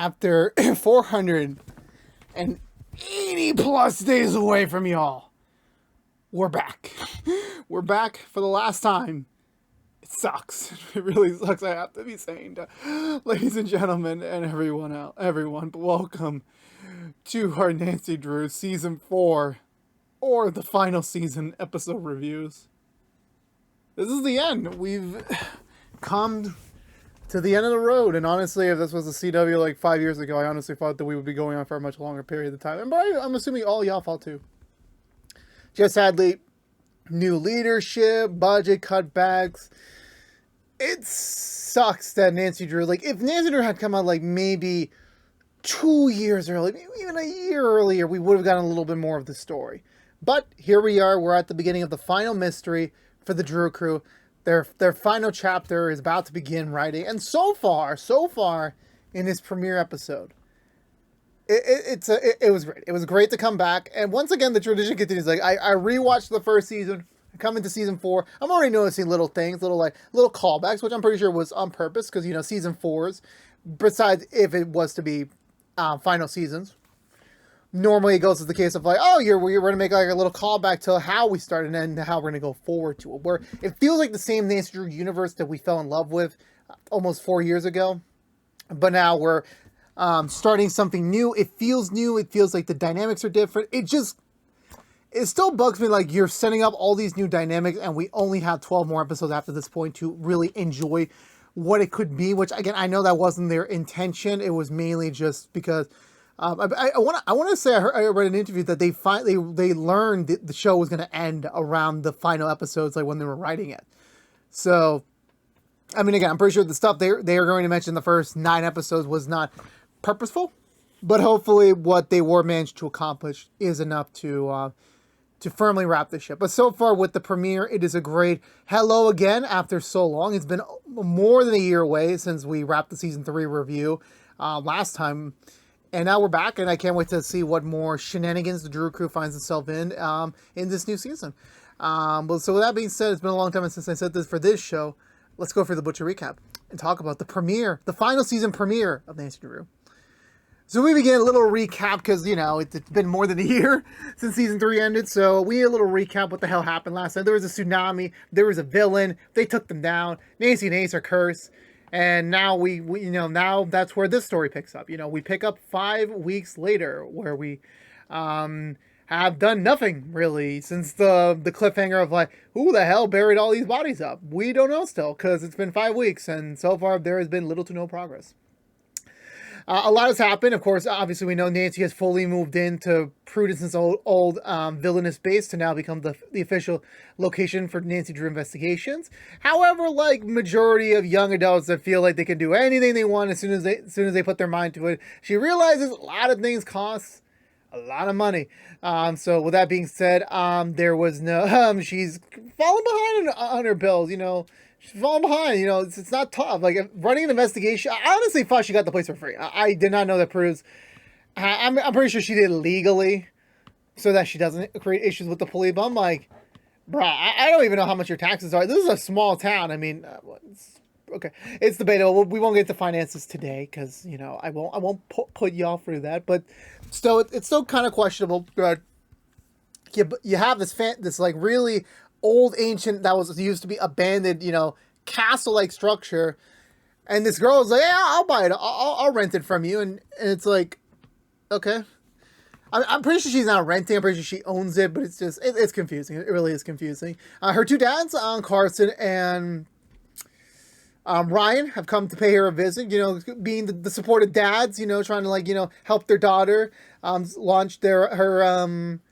after 480 plus days away from y'all, we're back. We're back for the last time. It sucks. It really sucks. I have to be saying, ladies and gentlemen, and everyone, but welcome to our Nancy Drew season 4, or the final season episode reviews. This is the end. We've come to the end of the road, and honestly, if this was a CW like 5 years ago, I honestly thought that we would be going on for a much longer period of time. And I'm assuming all y'all thought too. Just sadly, new leadership, budget cutbacks. It sucks that Nancy Drew, like, if Nancy Drew had come out like maybe 2 years early, maybe even a year earlier, we would have gotten a little bit more of the story. But here we are. We're at the beginning of the final mystery for the Drew crew. Their final chapter is about to begin writing, and so far in this premiere episode, it was great. It was great to come back, and once again the tradition continues. Like I rewatched the first season, I come into season 4. I'm already noticing little things, little callbacks, which I'm pretty sure was on purpose because season 4s, besides if it was to be final seasons, normally it goes to the case of like, oh, we're going to make like a little callback to how we started and then how we're going to go forward to it. Where it feels like the same Nancy Drew universe that we fell in love with almost 4 years ago. But now we're starting something new. It feels new. It feels like the dynamics are different. It still bugs me like you're setting up all these new dynamics and we only have 12 more episodes after this point to really enjoy what it could be, which again, I know that wasn't their intention. It was mainly just because I want to say I read an interview that they learned that the show was going to end around the final episodes, like when they were writing it. So, I mean, again, I'm pretty sure the stuff they are going to mention in the first 9 episodes was not purposeful, but hopefully what they were managed to accomplish is enough to firmly wrap this ship. But so far with the premiere, it is a great hello again after so long. It's been more than a year away since we wrapped the season 3 review last time. And now we're back, and I can't wait to see what more shenanigans the Drew crew finds itself in this new season. So with that being said, it's been a long time since I said this for this show. Let's go for the Butcher recap and talk about the final season premiere of Nancy Drew. So we begin a little recap because, it's been more than a year since season 3 ended. So we need a little recap what the hell happened last time. There was a tsunami. There was a villain. They took them down. Nancy and Ace are cursed. And now we now that's where this story picks up. We pick up 5 weeks later where we have done nothing really since the cliffhanger of like, who the hell buried all these bodies up? We don't know still because it's been 5 weeks and so far there has been little to no progress. A lot has happened. Of course, obviously we know Nancy has fully moved into Prudence's old villainous base to now become the official location for Nancy Drew investigations. However, like majority of young adults that feel like they can do anything they want as soon as they put their mind to it, she realizes a lot of things cost a lot of money. So with that being said, there was no she's falling behind on her bills. She's falling behind, it's not tough. Like, running an investigation, I honestly thought she got the place for free. I did not know that Prudence, I'm pretty sure she did it legally so that she doesn't create issues with the police. But I'm like, bruh, I don't even know how much your taxes are. This is a small town. I mean, okay, it's debatable. We won't get to finances today because, I won't put y'all through that. But still, it's still kind of questionable. You have this like really old ancient that was used to be abandoned, castle-like structure, and this girl is like, yeah, I'll buy it, I'll rent it from you, and it's like, okay, I'm pretty sure she's not renting, I'm pretty sure she owns it, but it's just, it's confusing, it really is confusing. Her 2 dads, Carson and Ryan, have come to pay her a visit, being the supportive dads, trying to help their daughter launch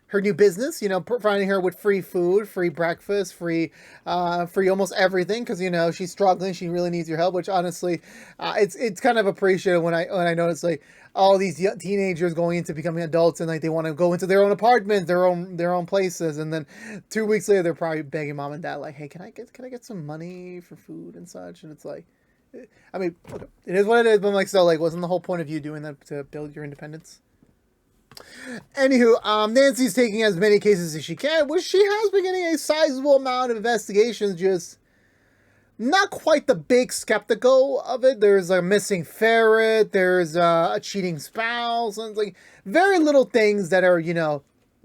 her new business, providing her with free food, free breakfast, free almost everything, because she's struggling. She really needs your help. Which honestly, it's kind of appreciative when I notice like all these teenagers going into becoming adults and like they want to go into their own apartments, their own places, and then 2 weeks later they're probably begging mom and dad like, hey, can I get some money for food and such? And it's like, I mean, okay, it is what it is. But I'm like, so like, wasn't the whole point of you doing that to build your independence? Anywho, Nancy's taking as many cases as she can, which she has been getting a sizable amount of investigations, just not quite the big skeptical of it. There's a missing ferret, there's a cheating spouse, and like very little things that are,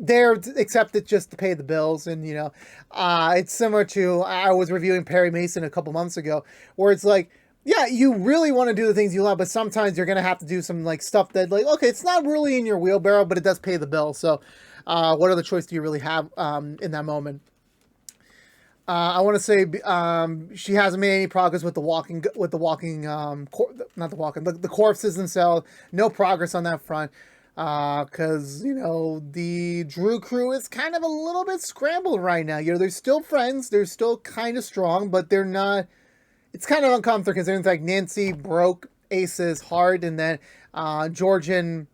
there accepted just to pay the bills. And, it's similar to, I was reviewing Perry Mason a couple months ago, where it's like, yeah, you really want to do the things you love, but sometimes you're going to have to do some like stuff that like, okay, it's not really in your wheelbarrow, but it does pay the bill. So, what other choice do you really have in that moment? I want to say she hasn't made any progress with the not the walking, the corpses themselves. No progress on that front. Because, the Drew crew is kind of a little bit scrambled right now. They're still friends. They're still kind of strong, but they're not. It's kind of uncomfortable considering like Nancy broke Ace's heart, and then George and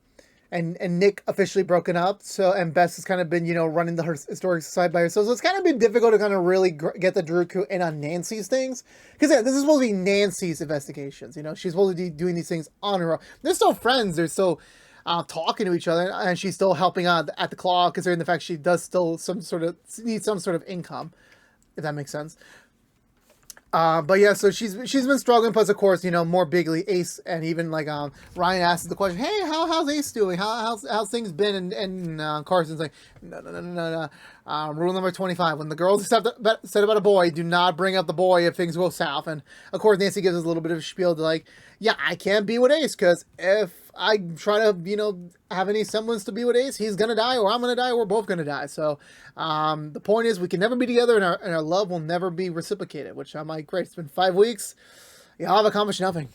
Nick officially broken up. So, and Bess has kind of been, running the historic society by herself. So it's kind of been difficult to kind of really get the Drew crew in on Nancy's things. Because yeah, this is supposed to be Nancy's investigations. She's supposed to be doing these things on her own. They're still friends. They're still talking to each other, and she's still helping out at the claw, considering the fact she does still need some sort of income, if that makes sense. But yeah, so she's been struggling. Plus, of course, more bigly Ace, and even like Ryan asked the question, "Hey, how's Ace doing? How's things been?" And Carson's like, "No. Rule number 25: when the girls said about a boy, do not bring up the boy if things go south." And of course, Nancy gives us a little bit of a spiel to like, "Yeah, I can't be with Ace because if I try to have any semblance to be with Ace, he's gonna die, or I'm gonna die, or we're both gonna die." So the point is, we can never be together, and our love will never be reciprocated. Which I'm like, great. It's been 5 weeks. Y'all have accomplished nothing.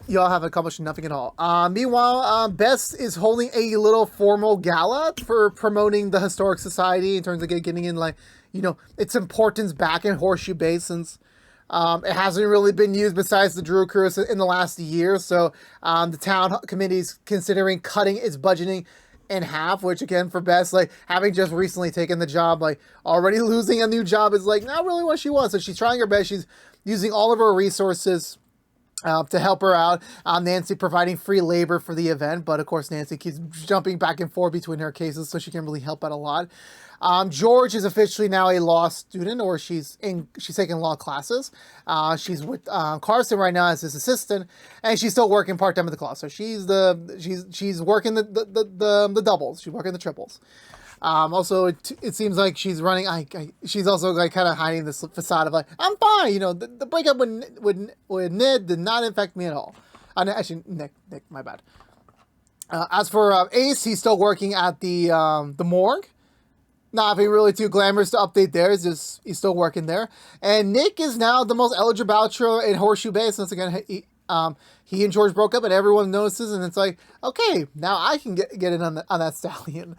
Y'all have accomplished nothing at all. Meanwhile, Bess is holding a little formal gala for promoting the Historic Society in terms of getting in, like, its importance back in Horseshoe Bay, since it hasn't really been used besides the Drew Crew in the last year. So the town committee's considering cutting its budgeting in half, which again, for Bess, like having just recently taken the job, like already losing a new job is like not really what she wants. So she's trying her best. She's using all of her resources to help her out. Nancy providing free labor for the event, but of course Nancy keeps jumping back and forth between her cases, so she can really help out a lot. George is officially now a law student, or she's taking law classes. She's with Carson right now as his assistant, and she's still working part time at the class. So she's working the doubles. She's working the triples. Also, it seems like she's running. She's also like kind of hiding this facade of like, I'm fine. The breakup with Ned did not affect me at all. Actually, Nick, my bad. As for Ace, he's still working at the morgue. Nothing really too glamorous to update there. He's still working there. And Nick is now the most eligible bachelor in Horseshoe Bay. Since again, he and George broke up, and everyone notices, and it's like, okay, now I can get in on that stallion.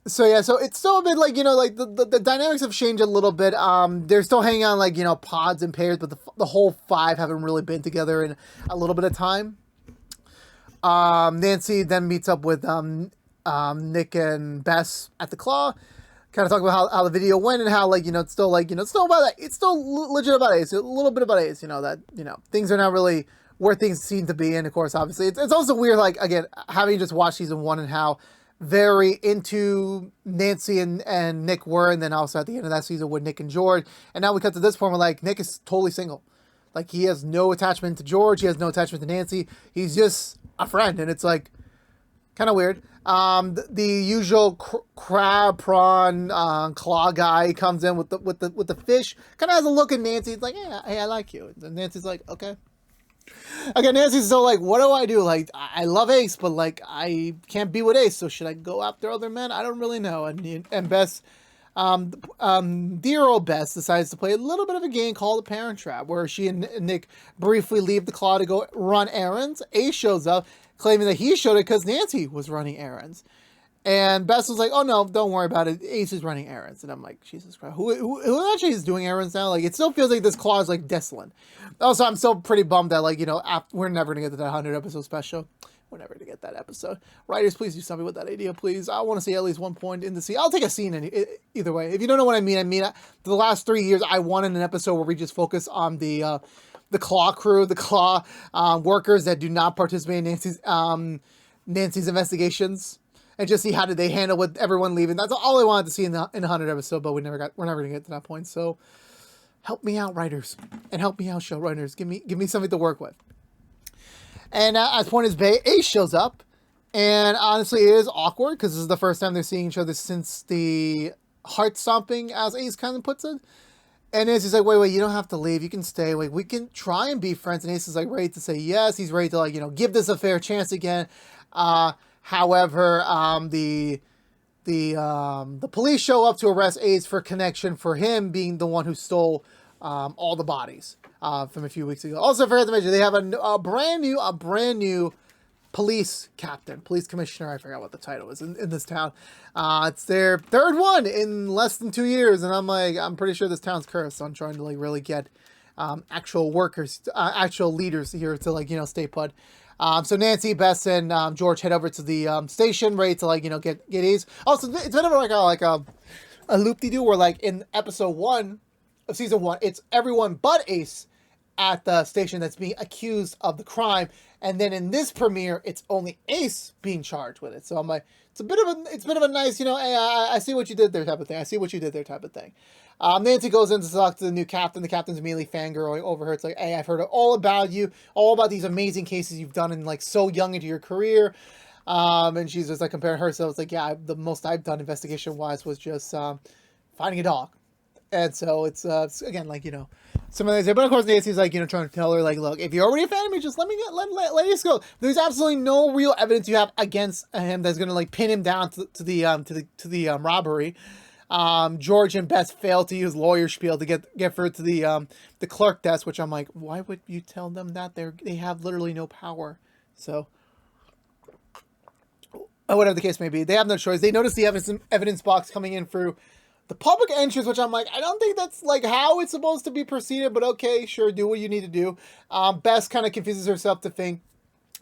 So yeah, so it's still a bit like, like the dynamics have changed a little bit. They're still hanging on like, pods and pairs, but the whole 5 haven't really been together in a little bit of time. Nancy then meets up with Nick and Bess at the Claw, kind of talk about how the video went, and how it's still legit about Ace, a little bit about Ace, that things are not really where things seem to be. And of course, obviously, it's also weird, like again, having just watched season 1 and how very into Nancy and Nick were, and then also at the end of that season with Nick and George, and now we cut to this point where like Nick is totally single, like he has no attachment to George, he has no attachment to Nancy, he's just a friend, and it's like kind of weird. The usual crab, prawn, claw guy comes in with the fish. Kind of has a look at Nancy. It's like, yeah, hey, I like you. And Nancy's like, okay. Again, Nancy's still like, what do I do? Like, I love Ace, but like, I can't be with Ace. So should I go after other men? I don't really know. And Bess, dear old Bess decides to play a little bit of a game called the Parent Trap, where she and Nick briefly leave the Claw to go run errands. Ace shows up, claiming that he showed it because Nancy was running errands. And Bess was like, oh no, don't worry about it. Ace is running errands. And I'm like, Jesus Christ, who actually is doing errands now? Like, it still feels like this Claw is like desolate. Also, I'm still pretty bummed that like, we're never going to get to that 100 episode special. We're never going to get that episode. Writers, please do something with that idea, please. I want to see at least one point in the scene. I'll take a scene either way. If you don't know what I mean, the last 3 years, I wanted an episode where we just focus on the Claw crew, the Claw workers that do not participate in Nancy's investigations, and just see how did they handle with everyone leaving. That's all I wanted to see in the 100 episode, but we're never going to get to that point. So help me out, writers, and help me out, showrunners. Give me something to work with. And at point is Ace shows up, and honestly, it is awkward because this is the first time they're seeing each other since the heart stomping, as Ace kind of puts it. And Ace is like, wait, you don't have to leave. You can stay. Like, we can try and be friends. And Ace is like ready to say yes. He's ready to, like, give this a fair chance again. However, the police show up to arrest Ace for connection for him being the one who stole all the bodies from a few weeks ago. Also, I forgot to mention, they have a brand new police captain, police commissioner. I forgot what the title is in this town. It's their third one in less than 2 years, and I'm pretty sure this town's cursed. So I'm trying to like really get actual workers, actual leaders here to like stay put. So Nancy, Bess, and George head over to the station, ready to like get Ace. Also, it's been like a loop-de-doo where like in episode 1 of season 1, it's everyone but Ace at the station that's being accused of the crime, and then in this premiere, it's only Ace being charged with it. So I'm like, it's a bit of a nice, hey, I see what you did there type of thing. I see what you did there type of thing. Nancy goes in to talk to the new captain. The captain's immediately fangirling over her. It's like, hey, I've heard all about you, all about these amazing cases you've done in like so young into your career. And she's just like comparing herself. It's like, yeah, the most I've done investigation wise was just finding a dog. And so it's again like some of these, but of course Nancy's like trying to tell her like, look, if you're already a fan of me, just let us go. There's absolutely no real evidence you have against him that's gonna like pin him down to the robbery. George and Bess failed to use lawyer spiel to get through to the clerk desk, which I'm like, why would you tell them that? They have literally no power. So whatever the case may be, they have no choice. They notice the evidence box coming in through the public entrance, which I'm like, I don't think that's like how it's supposed to be proceeded, but okay, sure, do what you need to do. Bess kind of confuses herself to think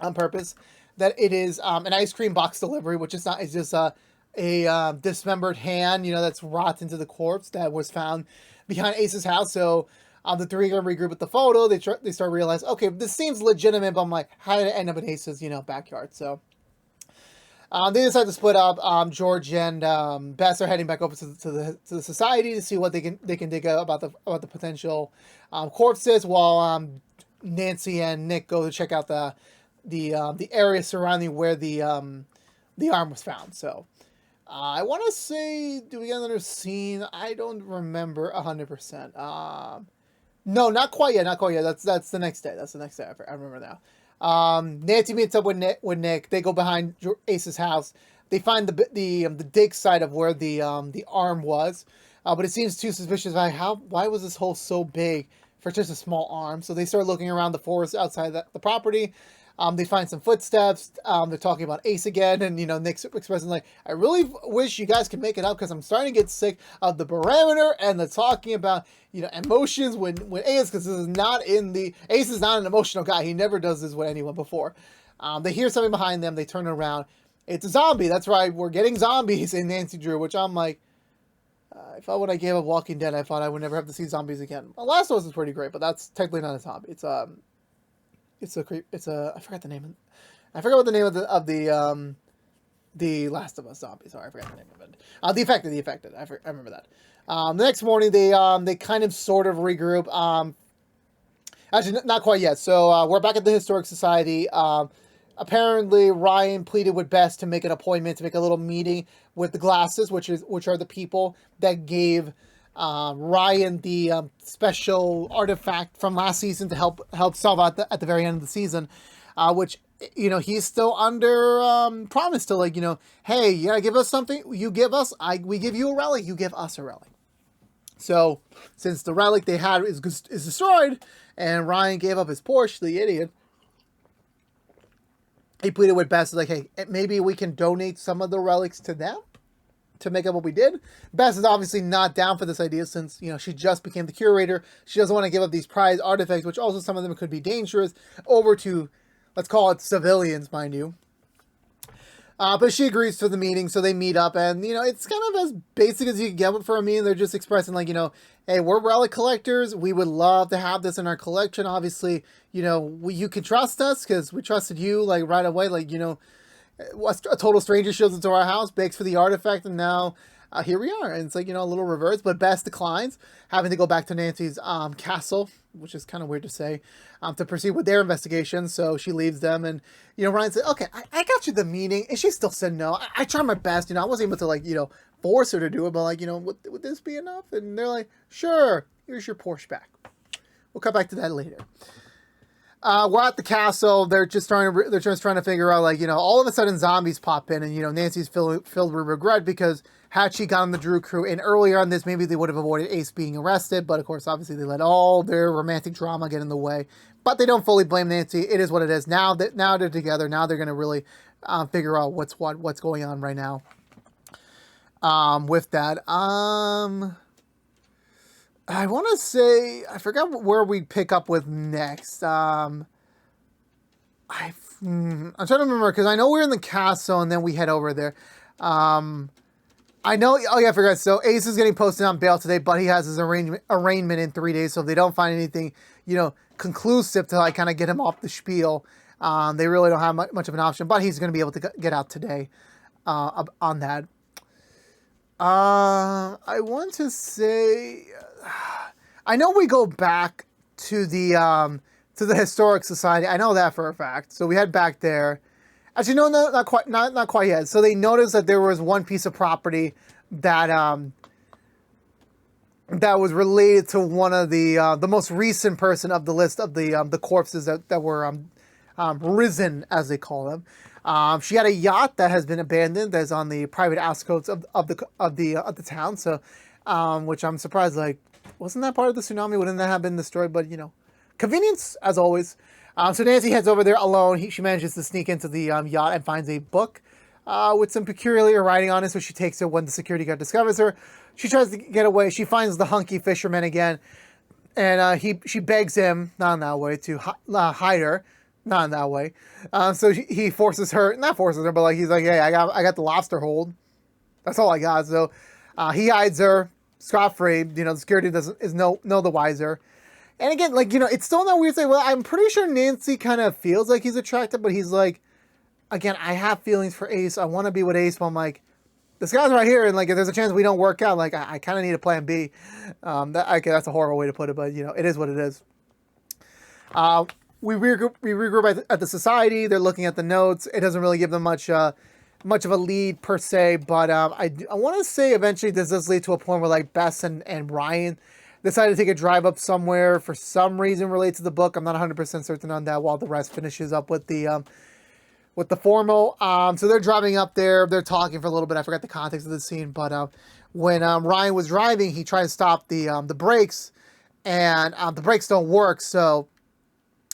on purpose that it is an ice cream box delivery, which is not. It's just a dismembered hand, that's rotten to the corpse that was found behind Ace's house. So the three are gonna regroup with the photo. They start to realize, okay, this seems legitimate, but I'm like, how did it end up in Ace's backyard? So. They decide to split up. George and Bess are heading back over to the society to see what they can dig out about the potential corpses, while Nancy and Nick go to check out the area surrounding where the arm was found. So I want to say, do we get another scene? I don't remember 100%. No, not quite yet. That's the next day. I remember now. Nancy meets up with Nick. They go behind Ace's house. They find the dig site of where the arm was, but it seems too suspicious. Why was this hole so big for just a small arm? So they start looking around the forest outside the property. They find some footsteps. They're talking about Ace again, and Nick's expressing like, I really wish you guys could make it up because I'm starting to get sick of the barometer and the talking about emotions when Ace, because Ace is not an emotional guy. He never does this with anyone before. They hear something behind them. They turn around. It's a zombie. That's right. We're getting zombies in Nancy Drew, which I'm like, I thought when I gave up Walking Dead, I thought I would never have to see zombies again. The last one was pretty great, but that's technically not a zombie. It's I forgot the name. I forgot what the name of the Last of Us zombie. Sorry, I forgot the name of it. The Affected. I remember that. The next morning, they kind of sort of regroup. Actually, not quite yet. So we're back at the Historic Society. Apparently, Ryan pleaded with Bess to make an appointment to make a little meeting with the Glasses, which are the people that gave Ryan the special artifact from last season to help solve out at the very end of the season, which he's still under promise to hey, you gotta give us something. You give us, we give you a relic. You give us a relic. So since the relic they had is destroyed, and Ryan gave up his Porsche, the idiot, he pleaded with Bess like, hey, maybe we can donate some of the relics to them to make up what we did. Bess is obviously not down for this idea since, she just became the curator. She doesn't want to give up these prized artifacts, which also some of them could be dangerous, over to, let's call it civilians, mind you. But she agrees to the meeting, so they meet up, and, it's kind of as basic as you can get for a meeting. They're just expressing, like, hey, we're relic collectors. We would love to have this in our collection. Obviously, you can trust us because we trusted you, like, right away. Like, a total stranger shows into our house, begs for the artifact, and now here we are. And it's like, a little reverse, but Bess declines, having to go back to Nancy's castle, which is kind of weird to say, to proceed with their investigation. So she leaves them, and, Ryan said, okay, I got you the meeting. And she still said no. I tried my best. I wasn't able to, like, force her to do it, but, like, would this be enough? And they're like, sure, here's your Porsche back. We'll come back to that later. We're at the castle. They're just trying to figure out, like, all of a sudden zombies pop in, and, Nancy's filled with regret because had she gotten the Drew crew in earlier on this, maybe they would have avoided Ace being arrested. But of course, obviously, they let all their romantic drama get in the way. But they don't fully blame Nancy. It is what it is. Now they're together. Now they're going to really figure out what's going on right now. With that, I want to say, I forgot where we pick up with next. I'm trying to remember, because I know we're in the castle and then we head over there. I know, oh yeah, I forgot. So Ace is getting posted on bail today, but he has his arraignment in 3 days. So if they don't find anything, conclusive to like kind of get him off the spiel, they really don't have much of an option, but he's going to be able to get out today on that. I want to say, I know we go back to the Historic Society. I know that for a fact. So we head back there. Actually, no, not quite yet. So they noticed that there was one piece of property that that was related to one of the most recent person of the list of the corpses that were risen, as they call them. She had a yacht that has been abandoned, that's on the private outskirts of the town. So, which I'm surprised, like, wasn't that part of the tsunami? Wouldn't that have been destroyed? But convenience as always. So Nancy heads over there alone. She manages to sneak into the yacht and finds a book with some peculiar writing on it. So she takes it when the security guard discovers her. She tries to get away. She finds the hunky fisherman again, and she begs him, not in that way, to hide her. Not in that way. So he forces her, not forces her, but like he's like, hey, I got the lobster hold. That's all I got. So he hides her scot-free. The security is no the wiser. And again, like, it's still not weird to say, well, I'm pretty sure Nancy kind of feels like he's attracted, but he's like, again, I have feelings for Ace. I want to be with Ace, but I'm like, this guy's right here, and like, if there's a chance we don't work out, like, I kind of need a plan B. That's a horrible way to put it, but it is what it is. We regroup at the society. They're looking at the notes. It doesn't really give them much of a lead per se, but I want to say eventually this does lead to a point where like Bess and Ryan decided to take a drive up somewhere for some reason related to the book. I'm not 100% certain on that, while the rest finishes up with the formal. So they're driving up there. They're talking for a little bit. I forgot the context of the scene, but when Ryan was driving, he tried to stop the brakes, and the brakes don't work. So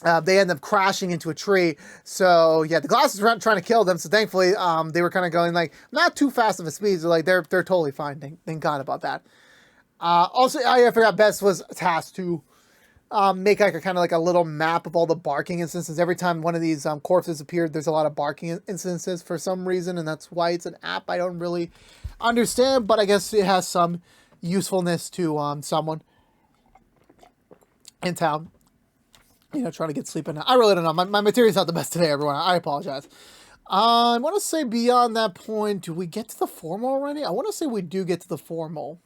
they end up crashing into a tree. So yeah, the glasses were trying to kill them. So thankfully, they were kind of going like not too fast of a speed. So like they're totally fine. Thank God about that. Also, I forgot Bess was tasked to make like a kind of like a little map of all the barking instances. Every time one of these corpses appeared, there's a lot of barking instances for some reason, and that's why it's an app. I don't really understand, but I guess it has some usefulness to someone in town. Trying to get sleep at night. I really don't know. My material's not the best today, everyone. I apologize. I want to say beyond that point, do we get to the formal already? I want to say we do get to the formal.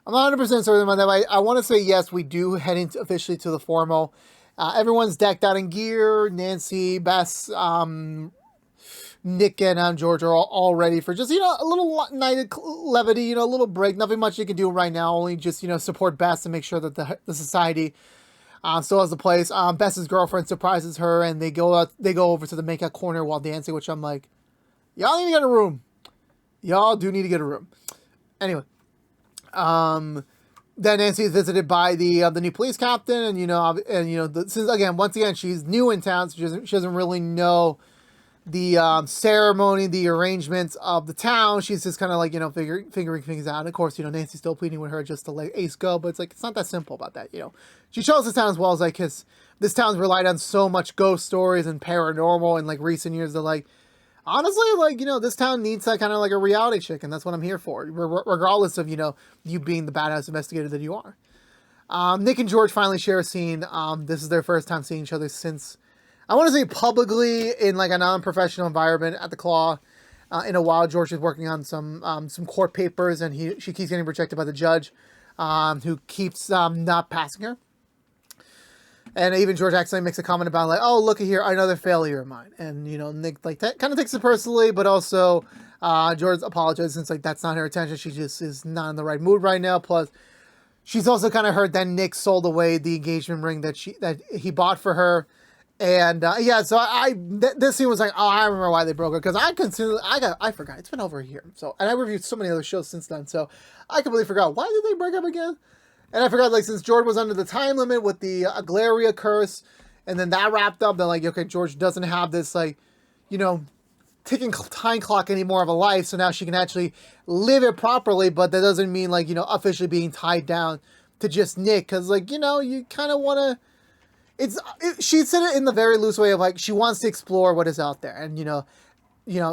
I'm not 100% certain about that. I want to say yes, we do head into officially to the formal. Everyone's decked out in gear. Nancy, Bess, Nick, and George are all ready for just, a little night of levity, a little break. Nothing much you can do right now. Only just, support Bess and make sure that the society still has the place. Bess's girlfriend surprises her, and they go over to the makeup corner while dancing, which I'm like, y'all need to get a room. Y'all do need to get a room. Anyway. Then Nancy is visited by the new police captain, and since once again she's new in town, so she doesn't really know the ceremony, the arrangements of the town. She's just kind of like figuring things out. And of course, Nancy's still pleading with her just to let Ace go, but it's like it's not that simple about that. She shows this town as well as like this town's relied on so much ghost stories and paranormal in like recent years. They're like, honestly, like, this town needs that kind of like a reality check, and that's what I'm here for, regardless of, you being the badass investigator that you are. Nick and George finally share a scene. This is their first time seeing each other since, I want to say publicly in like a non-professional environment at the Claw. in a while. George is working on some court papers, and she keeps getting rejected by the judge, who keeps not passing her. And even George accidentally makes a comment about like, oh, look at here, another failure of mine. And, Nick like that kind of takes it personally, but also George apologizes since like that's not her intention. She just is not in the right mood right now. Plus, she's also kind of heard that Nick sold away the engagement ring that he bought for her. And so this scene was like, oh, I remember why they broke it, because I forgot. It's been over a year. So, and I reviewed so many other shows since then, so I completely forgot, why did they break up again? And I forgot, like, since George was under the time limit with the Aglaria curse, and then that wrapped up, then like, okay, George doesn't have this like, ticking time clock anymore of a life, so now she can actually live it properly, but that doesn't mean like, officially being tied down to just Nick, because like, you kind of want to, she said it in the very loose way of like, she wants to explore what is out there, and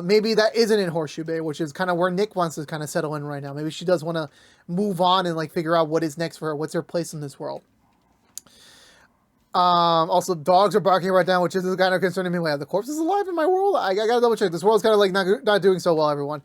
maybe that isn't in Horseshoe Bay, which is kind of where Nick wants to kind of settle in right now. Maybe she does want to move on and like figure out what is next for her, what's her place in this world. Also, dogs are barking right now, which is kind of concerning me. Like, are the corpses alive in my world? I gotta double check. This world's kind of like not doing so well, everyone.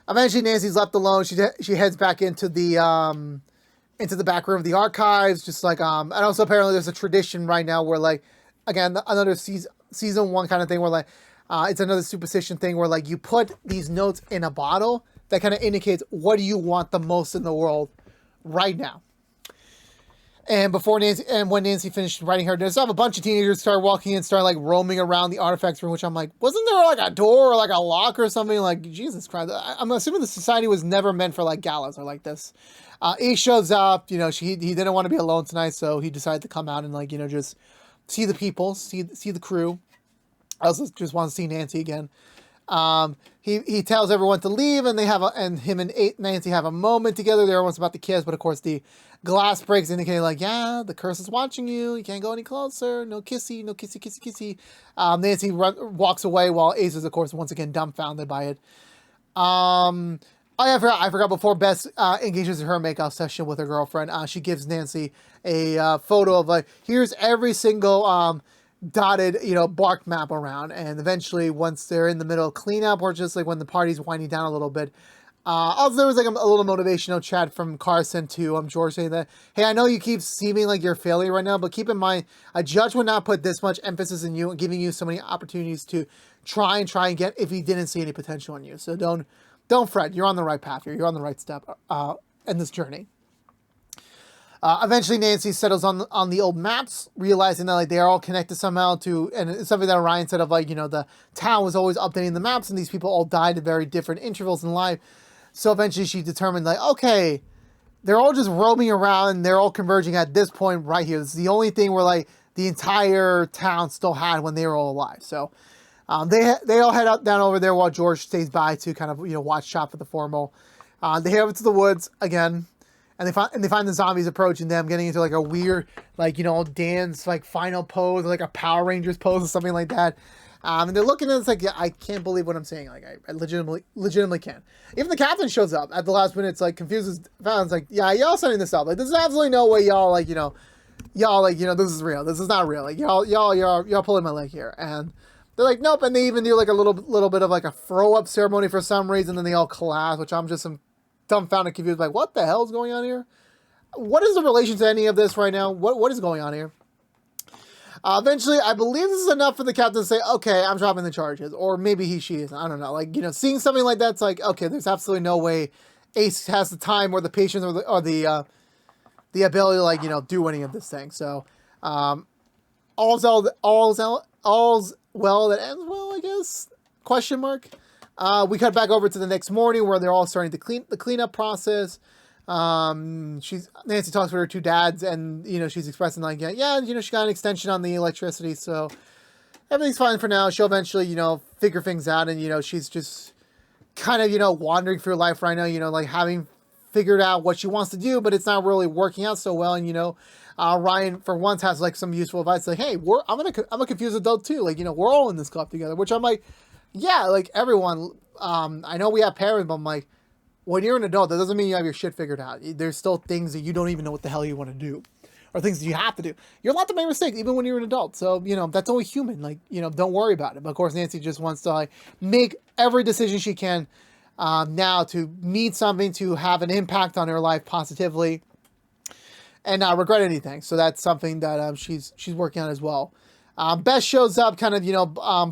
Eventually Nancy's left alone. She heads back into the back room of the archives, just like and also apparently there's a tradition right now where like, again, another season 1 kind of thing where like it's another superstition thing where like you put these notes in a bottle that kind of indicates what do you want the most in the world right now. And when Nancy finished writing her, there's a bunch of teenagers start walking in, start like roaming around the artifacts room, which I'm like, wasn't there like a door or like a lock or something? Like, Jesus Christ. I'm assuming the society was never meant for like galas or like this. Ace shows up, he didn't want to be alone tonight, so he decided to come out and like, just see the people, see the crew. I also just want to see Nancy again. He tells everyone to leave, and him and Nancy have a moment together. They're almost about to kiss, but of course the glass breaks, indicating like, yeah, the curse is watching you. You can't go any closer. No kissy, no kissy, kissy, kissy. Nancy walks away while Ace is, of course, once again dumbfounded by it. I forgot before Beth engages in her makeout session with her girlfriend. She gives Nancy a photo of like, here's every single dotted bark map around, and eventually once they're in the middle of cleanup, or just like when the party's winding down a little bit, also there was like a little motivational chat from Carson to George saying that, hey, I know you keep seeming like you're a failure right now, but keep in mind a judge would not put this much emphasis in you and giving you so many opportunities to try and get if he didn't see any potential in you. So don't fret, you're on the right path here, you're on the right step in this journey. Eventually Nancy settles on the old maps, realizing that like they are all connected somehow to, and it's something that Ryan said of like, the town was always updating the maps and these people all died at very different intervals in life. So eventually she determined like, okay, they're all just roaming around and they're all converging at this point right here. This is the only thing where like the entire town still had when they were all alive. So they all head down over there while George stays by to kind of, watch shop for the formal. They head over to the woods again. And they find the zombies approaching them, getting into like a weird, like, dance, like final pose, like a Power Rangers pose or something like that. And they're looking at it, it's like, yeah, I can't believe what I'm saying. Like, I legitimately can't. Even the captain shows up at the last minute. It's like confuses fans. Like, yeah, y'all setting this up. Like, there's absolutely no way y'all like, this is real. This is not real. Like, y'all pulling my leg here. And they're like, nope. And they even do like a little bit of like a throw up ceremony for some reason. Then they all collapse, which I'm just dumbfounded, confused, like, what the hell is going on here? What is the relation to any of this right now? What is going on here? Eventually, I believe this is enough for the captain to say, okay, I'm dropping the charges. Or maybe she is. I don't know. Like, seeing something like that's like, okay, there's absolutely no way Ace has the time or the patience or the ability to, like, do any of this thing. So, all's well that ends well, I guess? Question mark. We cut back over to the next morning where they're all starting the cleanup process. Nancy talks with her two dads, and she's expressing like, yeah, she got an extension on the electricity, so everything's fine for now. She'll eventually, figure things out, and she's just kind of, wandering through life right now, like having figured out what she wants to do, but it's not really working out so well. And Ryan for once has like some useful advice, like, hey, I'm a confused adult too, like, we're all in this club together, which I'm like, yeah, like everyone, I know we have parents, but I'm like, when you're an adult, that doesn't mean you have your shit figured out. There's still things that you don't even know what the hell you want to do. or things that you have to do. You're allowed to make mistakes even when you're an adult. So, that's only human. Like, don't worry about it. But of course, Nancy just wants to like make every decision she can now to meet something, to have an impact on her life positively, and not regret anything. So that's something that she's working on as well. Beth shows up, kind of,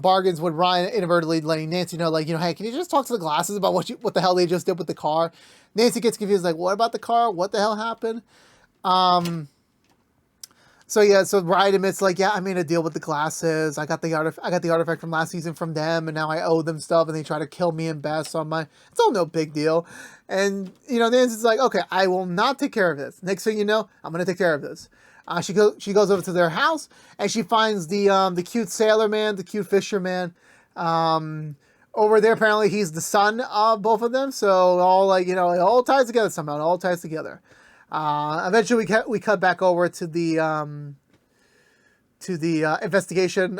bargains with Ryan, inadvertently letting Nancy know, like, hey, can you just talk to the glasses about what the hell they just did with the car? Nancy gets confused, like, what about the car? What the hell happened? So Ryan admits, like, yeah, I made a deal with the glasses. I got the artifact from last season from them, and now I owe them stuff, and they try to kill me and Beth. So it's all no big deal. And Nancy's like, okay, I will not take care of this. Next thing you know, I'm gonna take care of this. She goes over to their house, and she finds the cute sailor man, the cute fisherman. Over there, apparently he's the son of both of them. So all it all ties together somehow. It all ties together. Eventually we cut back over to the investigation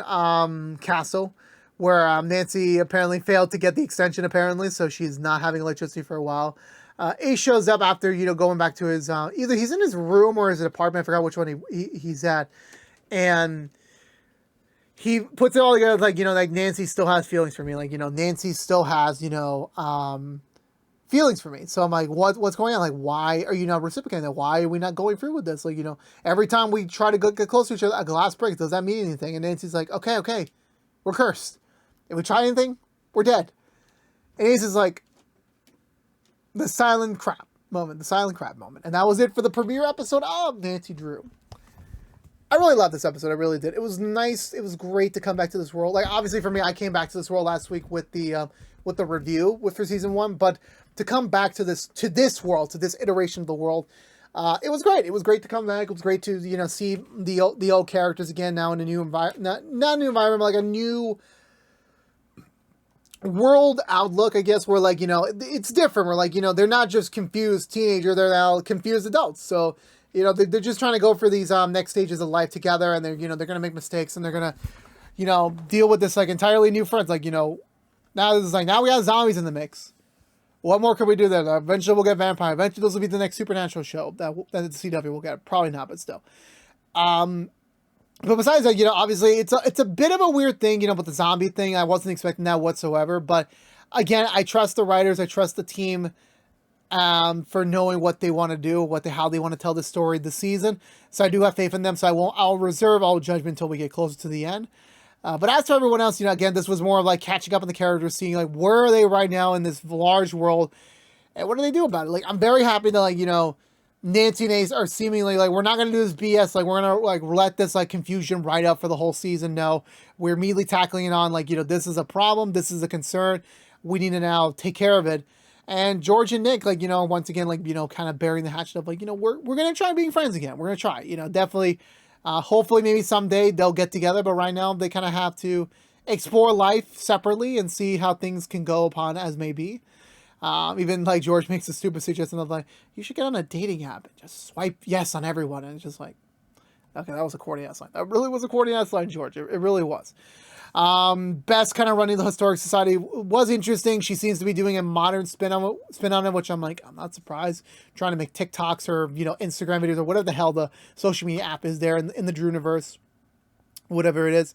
castle, where Nancy apparently failed to get the extension, apparently, so she's not having electricity for a while. Ace shows up after going back to his either he's in his room or his apartment. I forgot which one he's at, and he puts it all together like Nancy still has feelings for me. Nancy still has feelings for me. So I'm like, what's going on? Like, why are you not reciprocating that? Why are we not going through with this? Like, every time we try to get close to each other, a glass breaks. Does that mean anything? And Nancy's like, okay, we're cursed. If we try anything, we're dead. And Ace is like, the silent crap moment. And that was it for the premiere episode of Nancy Drew. I really loved this episode. I really did. It was nice. It was great to come back to this world. Like, obviously for me, I came back to this world last week with the review for season 1, but to come back to this world, to this iteration of the world, it was great. It was great to come back. It was great to see the old characters again now in a new environment, not a new environment, but like a new world outlook, I guess, where it's different. Where they're not just confused teenagers, they're now confused adults. So they're just trying to go for these next stages of life together, and they're gonna make mistakes, and they're gonna deal with this entirely new friends. Now this is now we got zombies in the mix. What more could we do there? Eventually we'll get vampire. Eventually this will be the next supernatural show that the CW will get. Probably not, but still. But besides that, obviously it's a bit of a weird thing, with the zombie thing. I wasn't expecting that whatsoever. But again, I trust the writers. I trust the team for knowing what they want to do, how they want to tell the story this season. So I do have faith in them. So I'll reserve all judgment until we get closer to the end. But as for everyone else, again, this was more of catching up on the characters, seeing where are they right now in this large world, and what do they do about it? I'm very happy that Nancy and Ace are seemingly we're not gonna do this BS. We're gonna let this confusion ride up for the whole season. No, we're immediately tackling it on this is a problem, this is a concern. We need to now take care of it. And George and Nick, once again, kind of burying the hatchet of we're gonna try being friends again. We're gonna try, definitely. Hopefully maybe someday they'll get together, but right now they kind of have to explore life separately and see how things can go upon as may be. Even George makes a stupid suggestion of you should get on a dating app and just swipe yes on everyone. And it's just okay, that was a corny ass line. That really was a corny ass line, George. It really was. Bess kind of running the Historic Society was interesting. She seems to be doing a modern spin on it, which I'm I'm not surprised. Trying to make TikToks or Instagram videos or whatever the hell the social media app is there in the Drewniverse, whatever it is.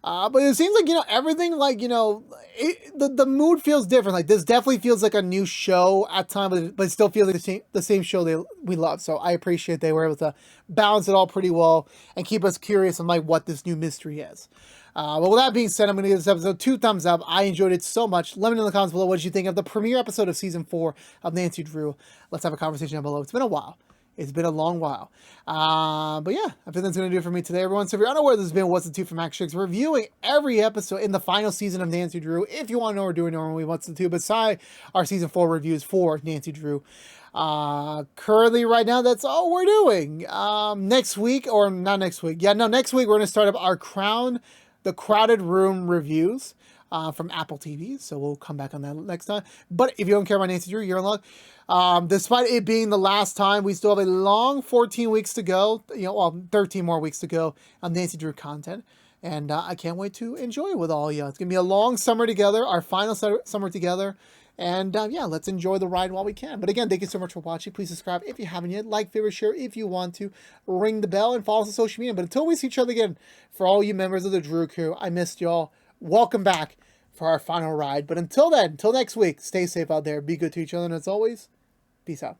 But it seems everything the mood feels different. This definitely feels like a new show at times, but it still feels like the same show we love. So I appreciate they were able to balance it all pretty well and keep us curious on what this new mystery is. But with that being said, I'm going to give this episode 2 thumbs up. I enjoyed it so much. Let me know in the comments below what did you think of the premiere episode of season 4 of Nancy Drew. Let's have a conversation down below. It's been a while. It's been a long while. But yeah, I think that's going to do it for me today, everyone. So if you're unaware, this has been What's the 2 from ActionX, reviewing every episode in the final season of Nancy Drew. If you want to know what we're doing normally, What's the 2, beside our season 4 reviews for Nancy Drew. Currently right now, that's all we're doing. Next week, or not next week. Yeah, no, next week we're going to start up our The Crowded Room reviews. From Apple TV, so we'll come back on that next time. But if you don't care about Nancy Drew, you're in luck. Despite it being the last time, we still have a long 14 weeks to go. 13 more weeks to go on Nancy Drew content. And I can't wait to enjoy it with all of you. It's going to be a long summer together, our final summer together. And yeah, let's enjoy the ride while we can. But again, thank you so much for watching. Please subscribe if you haven't yet. Like, favorite, share if you want to. Ring the bell and follow us on social media. But until we see each other again, for all you members of the Drew Crew, I missed y'all. Welcome back for our final ride. But until then, until next week, stay safe out there. Be good to each other. And as always, peace out.